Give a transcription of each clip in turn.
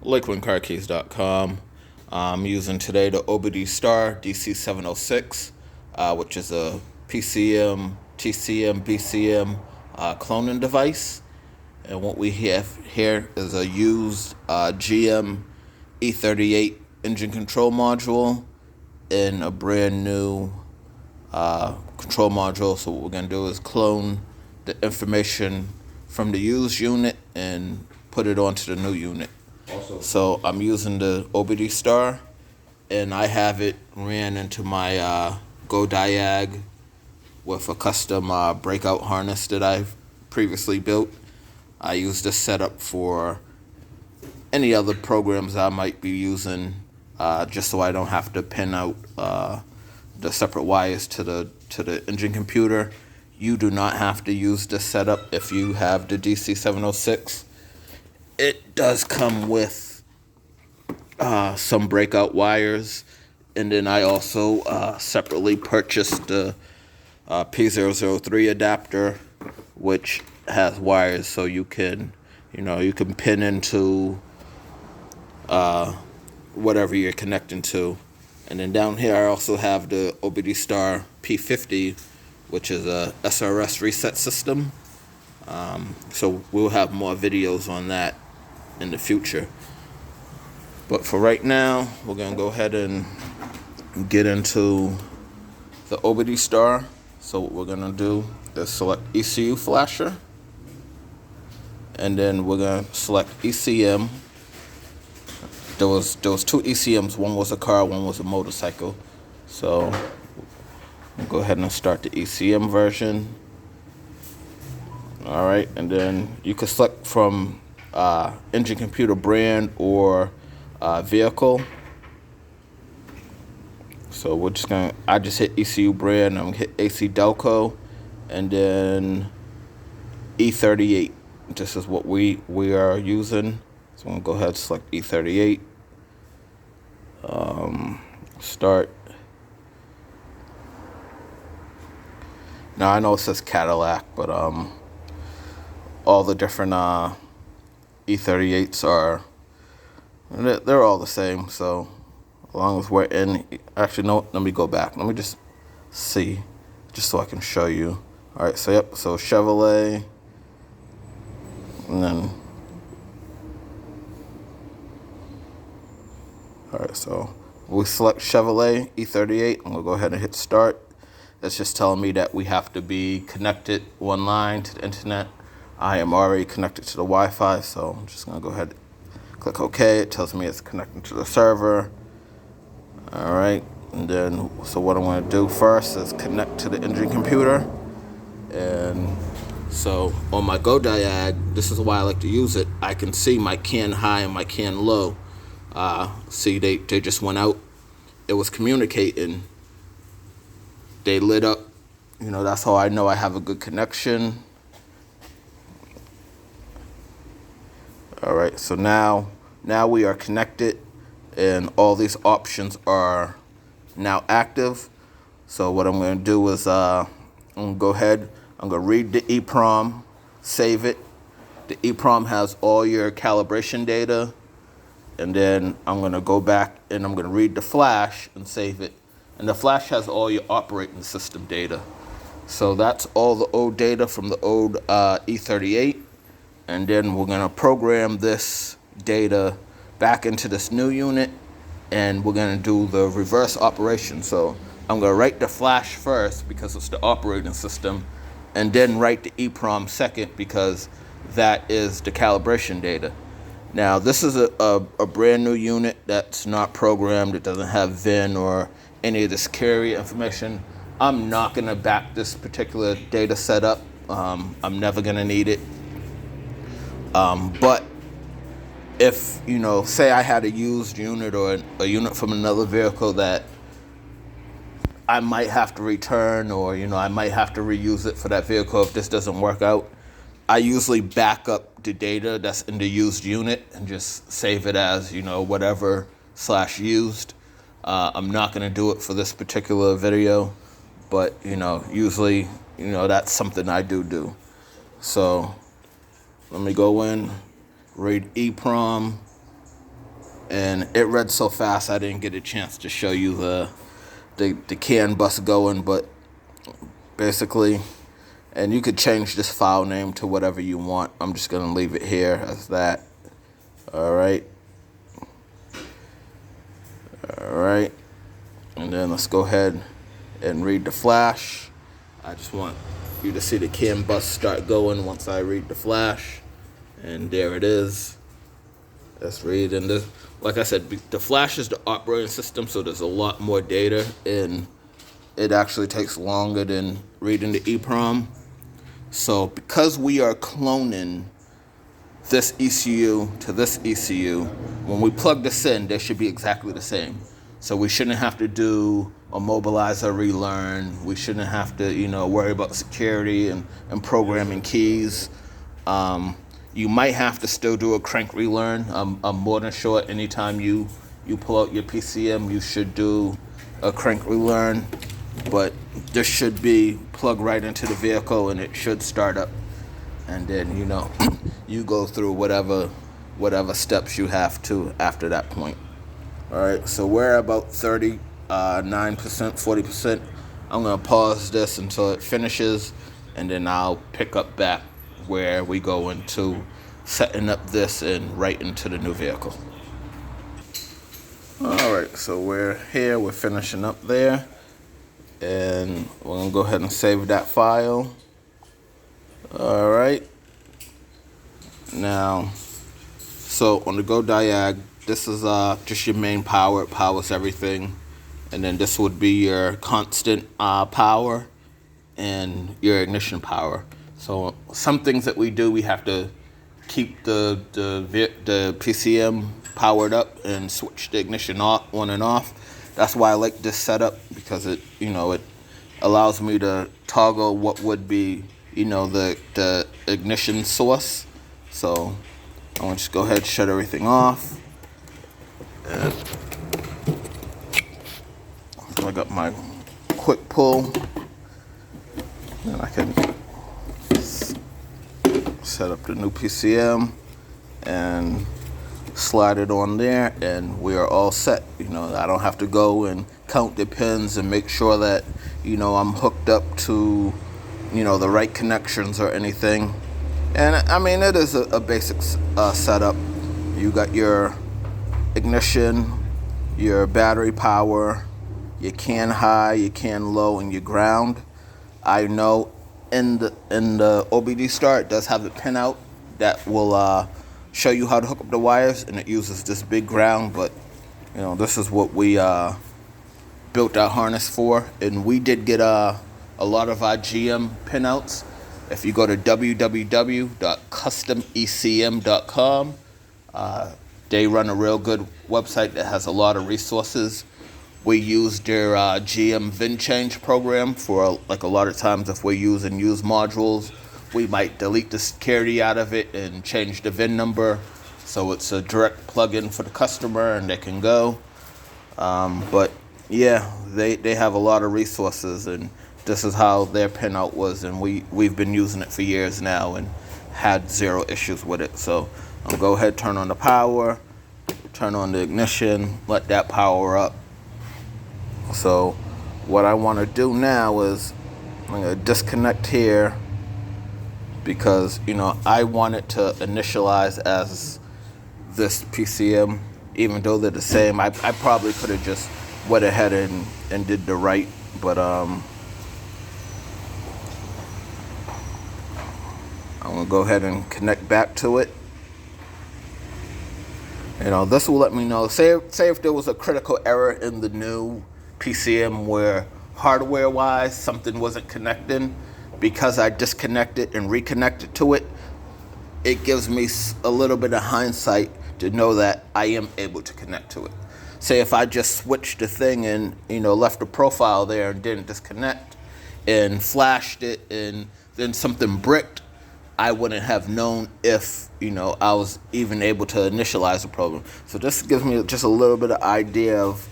LakelandCarKeys.com. I'm using today the OBDSTAR DC706, which is a PCM, TCM, BCM cloning device. And what we have here is a used GM E38 engine control module and a brand new control module. So what we're going to do is clone the information from the used unit and put it onto the new unit. So I'm using the OBDSTAR, and I have it ran into my Go Diag with a custom breakout harness that I've previously built. I use this setup for any other programs I might be using, just so I don't have to pin out the separate wires to the engine computer. You do not have to use this setup if you have the DC706. It does come with some breakout wires, and then I also separately purchased the P003 adapter, which has wires so you can pin into whatever you're connecting to. And then down here I also have the OBDSTAR P50, which is a SRS reset system. So we'll have more videos on that in the future. But for right now, we're going to go ahead and get into the OBDSTAR. So what we're going to do is select ECU flasher, and then we're going to select ECM. There was two ECMs. One was a car, one was a motorcycle. So we'll go ahead and start the ECM version. All right, and then you can select from engine computer brand or vehicle. So we're just I just hit ECU brand. I'm gonna hit AC Delco, and then E38. This is what we are using. So I'm gonna go ahead and select E38. Start. Now I know it says Cadillac, but all the different E38s are, they're all the same. So as long as we're in, actually no, let me go back. Let me just see, just so I can show you. All right, so yep, so Chevrolet, and then, all right, so we select Chevrolet E38, and we'll go ahead and hit start. It's just telling me that we have to be connected one line to the internet. I am already connected to the Wi-Fi, so I'm just gonna go ahead and click OK. It tells me it's connecting to the server. All right, and then, so what I'm gonna do first is connect to the engine computer. And so on my Go Diag, this is why I like to use it, I can see my CAN high and my CAN low. See, they just went out. It was communicating. They lit up. That's how I know I have a good connection. All right, so now we are connected, and all these options are now active. So what I'm going to do is I'm going to go ahead. I'm going to read the EEPROM, save it. The EEPROM has all your calibration data. And then I'm going to go back and I'm going to read the flash and save it. And the flash has all your operating system data. So that's all the old data from the old E38. And then we're going to program this data back into this new unit, and we're going to do the reverse operation. So I'm going to write the flash first because it's the operating system, and then write the EEPROM second because that is the calibration data. Now, this is a brand new unit that's not programmed. It doesn't have VIN or any of this carrier information. I'm not going to back this particular data set up. I'm never going to need it. But if, say I had a used unit or a unit from another vehicle that I might have to return, or, I might have to reuse it for that vehicle if this doesn't work out, I usually back up the data that's in the used unit and just save it as, whatever /used. I'm not going to do it for this particular video, but, usually, that's something I do. So let me go in, read EEPROM, and it read so fast I didn't get a chance to show you the CAN bus going, but basically, and you could change this file name to whatever you want. I'm just gonna leave it here as that. All right, and then let's go ahead and read the flash. I just want you to see the CAN bus start going once I read the flash, and there it is. Let's read. And this, like I said, the flash is the operating system, so there's a lot more data, and it actually takes longer than reading the EEPROM. So because we are cloning this ECU to this ECU, when we plug this in, they should be exactly the same. So we shouldn't have to do a mobilize or relearn. We shouldn't have to, worry about security and programming keys. You might have to still do a crank relearn. I'm more than sure anytime you pull out your PCM, you should do a crank relearn. But this should be plugged right into the vehicle, and it should start up. And then, you go through whatever steps you have to after that point. All right, so we're about 39%, 40%. I'm gonna pause this until it finishes, and then I'll pick up back where we go into setting up this and right into the new vehicle. All right, so we're here, we're finishing up there, and we're gonna go ahead and save that file. All right, now, so on the go diag, this is just your main power. It powers everything, and then this would be your constant power and your ignition power. So some things that we do, we have to keep the PCM powered up and switch the ignition on and off. That's why I like this setup, because it allows me to toggle what would be the ignition source. So I'm gonna just go ahead and shut everything off. And I got my quick pull, and I can set up the new PCM and slide it on there, and we are all set. I don't have to go and count the pins and make sure that I'm hooked up to the right connections or anything. And I mean, it is a basic setup. You got your ignition, your battery power, your CAN high, your CAN low, and your ground. I know in the OBDSTAR it does have the pinout that will show you how to hook up the wires, and it uses this big ground, but this is what we built our harness for. And we did get a lot of our GM pinouts. If you go to www.customecm.com, they run a real good website that has a lot of resources. We use their GM VIN change program for a lot of times if we're using used modules, we might delete the security out of it and change the VIN number, so it's a direct plug-in for the customer and they can go. But yeah, they have a lot of resources, and this is how their pinout was, and we've been using it for years now and had zero issues with it. So I'll go ahead, turn on the power, turn on the ignition, let that power up. So what I want to do now is I'm going to disconnect here, because I want it to initialize as this PCM, even though they're the same. I probably could have just went ahead and did the right, but I'm going to go ahead and connect back to it. This will let me know, say if there was a critical error in the new PCM where hardware-wise something wasn't connecting, because I disconnected and reconnected to it, it gives me a little bit of hindsight to know that I am able to connect to it. Say if I just switched the thing and left the profile there and didn't disconnect and flashed it and then something bricked, I wouldn't have known if I was even able to initialize the program. So this gives me just a little bit of idea of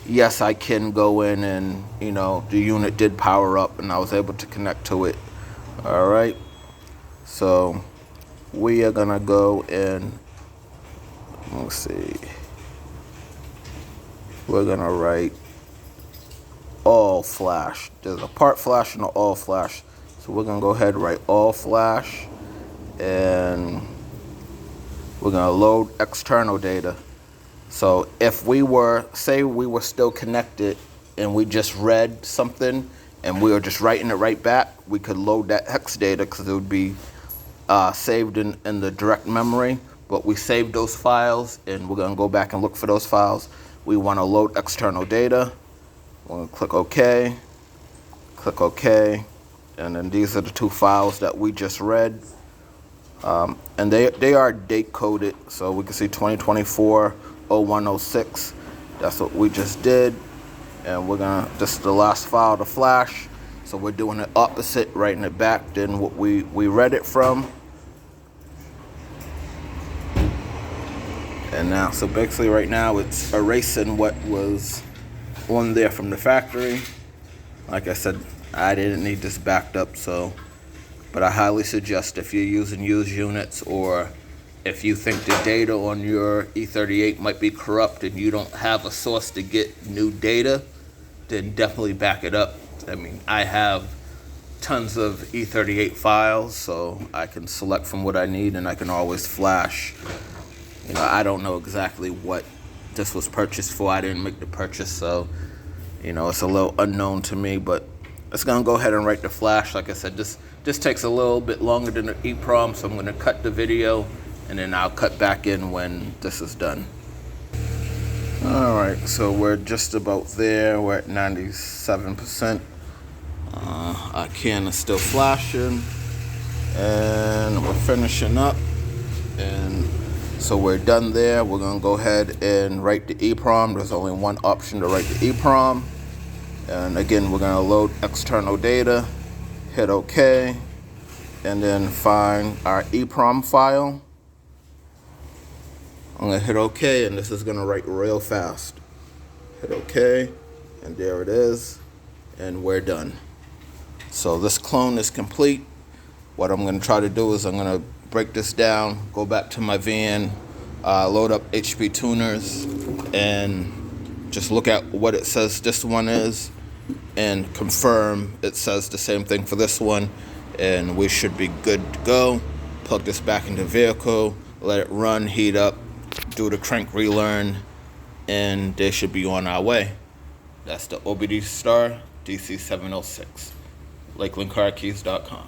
yes, I can go in and the unit did power up and I was able to connect to it. All right, so we are gonna go and let's see. We're gonna write all flash. There's a part flash and an all flash. So we're gonna go ahead and write all flash, and we're gonna load external data. So if we were, say we were still connected and we just read something and we were just writing it right back, we could load that hex data because it would be saved in the direct memory. But we saved those files and we're gonna go back and look for those files. We wanna load external data. We're gonna click OK, and then these are the two files that we just read. And they are date coded, so we can see 2024-0106. That's what we just did. And we're gonna, this is the last file to flash. So we're doing it opposite, writing it back than what we read it from. And now, so basically right now it's erasing what was on there from the factory. Like I said, I didn't need this backed up, so, but I highly suggest if you're using used units, or if you think the data on your E38 might be corrupt and you don't have a source to get new data, then definitely back it up. I mean, I have tons of E38 files, so I can select from what I need and I can always flash. You know, I don't know exactly what this was purchased for. I didn't make the purchase, so, you know, it's a little unknown to me, but it's gonna go ahead and write the flash. Like I said, this takes a little bit longer than the EEPROM, so I'm gonna cut the video and then I'll cut back in when this is done. All right, so we're just about there. We're at 97%. Our can is still flashing, and we're finishing up. And so we're done there. We're gonna go ahead and write the EEPROM. There's only one option to write the EEPROM. And again, we're gonna load external data, hit OK, and then find our EEPROM file. I'm gonna hit OK, and this is gonna write real fast. Hit OK, and there it is, and we're done. So this clone is complete. What I'm gonna try to do is I'm gonna break this down, go back to my van, load up HP tuners, and just look at what it says this one is, and confirm it says the same thing for this one, and we should be good to go. Plug this back into the vehicle, let it run, heat up, do the crank relearn, and they should be on our way. That's the OBDSTAR DC706. LakelandCarKeys.com.